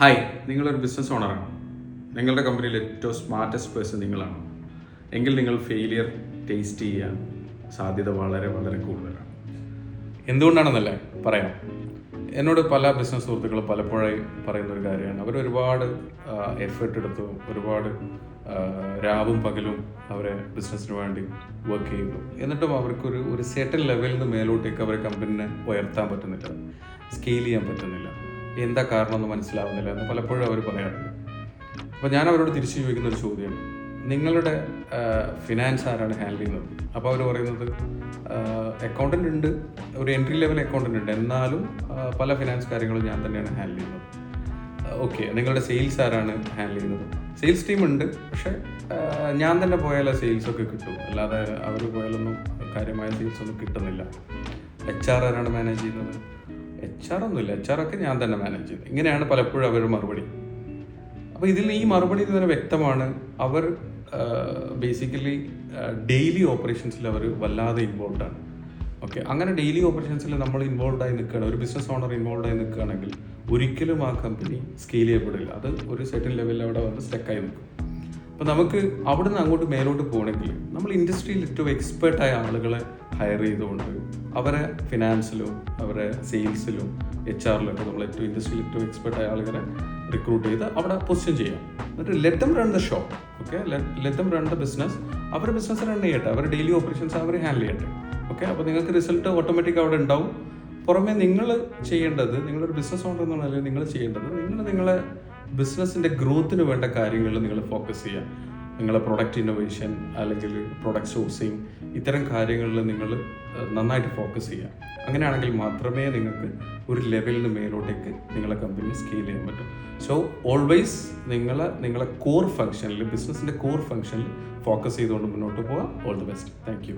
Hi, നിങ്ങളൊരു business ഓണറാണ്. നിങ്ങളുടെ കമ്പനിയിൽ ഏറ്റവും സ്മാർട്ടസ്റ്റ് പേഴ്സൺ നിങ്ങളാണ്. എങ്കിൽ നിങ്ങൾ ഫെയിലിയർ ടേസ്റ്റ് ചെയ്യാൻ സാധ്യത വളരെ വളരെ കൂടുതലാണ്. എന്തുകൊണ്ടാണെന്നല്ലേ പറയാം. എന്നോട് പല ബിസിനസ് സുഹൃത്തുക്കൾ പലപ്പോഴായി പറയുന്ന ഒരു കാര്യമാണ്, അവർ ഒരുപാട് എഫേർട്ട് എടുത്തു, ഒരുപാട് രാവും പകലും അവരെ ബിസിനസ്സിന് വേണ്ടി വർക്ക് ചെയ്തു. എന്നിട്ടും അവർക്കൊരു സെർട്ടൻ ലെവലിൽ നിന്ന് മേലോട്ടേക്ക് അവരെ കമ്പനിനെ ഉയർത്താൻ പറ്റുന്നില്ല, സ്കെയിൽ ചെയ്യാൻ പറ്റുന്നില്ല. എന്താ കാരണം എന്ന് മനസ്സിലാവുന്നില്ല എന്ന് പലപ്പോഴും അവർ പറയാറുണ്ട്. അപ്പോൾ ഞാൻ അവരോട് തിരിച്ചു ചോദിക്കുന്ന ഒരു ചോദ്യം, നിങ്ങളുടെ ഫിനാൻസ് ആരാണ് ഹാൻഡിൽ ചെയ്യുന്നത്? അപ്പോൾ അവർ പറയുന്നത്, അക്കൗണ്ടൻ്റ് ഉണ്ട്, ഒരു എൻട്രി ലെവൽ അക്കൗണ്ടൻ്റ് ഉണ്ട്, എന്നാലും പല ഫിനാൻസ് കാര്യങ്ങളും ഞാൻ തന്നെയാണ് ഹാൻഡിൽ ചെയ്യുന്നത്. ഓക്കെ, നിങ്ങളുടെ സെയിൽസ് ആരാണ് ഹാൻഡിൽ ചെയ്യുന്നത്? സെയിൽസ് ടീം ഉണ്ട്, പക്ഷേ ഞാൻ തന്നെ പോയാലേ സെയിൽസൊക്കെ കിട്ടും, അല്ലാതെ അവർ പോയാലൊന്നും കാര്യമായ സെയിൽസ് ഒന്നും കിട്ടുന്നില്ല. HR ആരാണ് മാനേജ് ചെയ്യുന്നത്? HR ഒന്നുമില്ല, HR ഒക്കെ ഞാൻ തന്നെ മാനേജ് ചെയ്യുന്നത്. ഇങ്ങനെയാണ് പലപ്പോഴും അവരുടെ മറുപടി. അപ്പോൾ ഈ മറുപടി തന്നെ വ്യക്തമാണ്, അവർ ബേസിക്കലി ഡെയിലി ഓപ്പറേഷൻസിൽ അവർ വല്ലാതെ ഇൻവോൾവ് ആണ്. ഓക്കെ, അങ്ങനെ ഡെയിലി ഓപ്പറേഷൻസിൽ നമ്മൾ ഇൻവോൾവ് ആയി നിൽക്കുകയാണ്, ഒരു ബിസിനസ് ഓണർ ഇൻവോൾവ് ആയി നിൽക്കുകയാണെങ്കിൽ ഒരിക്കലും ആ കമ്പനി സ്കെയിൽ ചെയ്യപ്പെടില്ല. അത് ഒരു സെർട്ടൻ ലെവലിൽ അവിടെ വന്ന് സ്റ്റക്കായി നിൽക്കും. അപ്പോൾ നമുക്ക് അവിടെ നിന്ന് അങ്ങോട്ട് മേലോട്ട് പോകണമെങ്കിൽ നമ്മൾ ഇൻഡസ്ട്രിയിൽ ഏറ്റവും എക്സ്പേർട്ടായ ആളുകളെ ഹയർ ചെയ്തുകൊണ്ട് അവരെ ഫിനാൻസിലും അവരെ സെയിൽസിലും HR-ലും ഒക്കെ നമ്മൾ ഇൻഡസ്ട്രിയിൽ ഏറ്റവും എക്സ്പേർട്ടായ ആളുകളെ റിക്രൂട്ട് ചെയ്ത് അവിടെ പൊസിഷൻ ചെയ്യാം. എന്നിട്ട് let them run the show. Okay, let them run the business. അവർ ബിസിനസ് റൺ ചെയ്യട്ടെ, അവർ ഡെയിലി ഓപ്പറേഷൻസ് അവർ ഹാൻഡിൽ ചെയ്യട്ടെ. ഓക്കെ, അപ്പോൾ നിങ്ങൾക്ക് റിസൾട്ട് ഓട്ടോമാറ്റിക് അവിടെ ഉണ്ടാവും. പുറമെ നിങ്ങൾ ചെയ്യേണ്ടത്, നിങ്ങളൊരു ബിസിനസ് ഓണർ എന്നുള്ള നിലയിൽ നിങ്ങൾ ചെയ്യേണ്ടത്, നിങ്ങളെ ബിസിനസ്സിൻ്റെ ഗ്രോത്തിന് വേണ്ട കാര്യങ്ങളിൽ നിങ്ങൾ ഫോക്കസ് ചെയ്യുക. നിങ്ങളെ പ്രൊഡക്റ്റ് ഇന്നോവേഷൻ അല്ലെങ്കിൽ പ്രൊഡക്റ്റ് സോഴ്സിങ്, ഇത്തരം കാര്യങ്ങളിൽ നിങ്ങൾ നന്നായിട്ട് ഫോക്കസ് ചെയ്യുക. അങ്ങനെയാണെങ്കിൽ മാത്രമേ നിങ്ങൾക്ക് ഒരു ലെവലിന് മേലോട്ടേക്ക് നിങ്ങളെ കമ്പനി സ്കെയിൽ ചെയ്യാൻ പറ്റും. സോ ഓൾവേസ് നിങ്ങളെ കോർ ഫംഗ്ഷനിൽ, ബിസിനസ്സിൻ്റെ കോർ ഫംഗ്ഷനിൽ ഫോക്കസ് ചെയ്തുകൊണ്ട് മുന്നോട്ട് പോവുക. All the best. Thank you.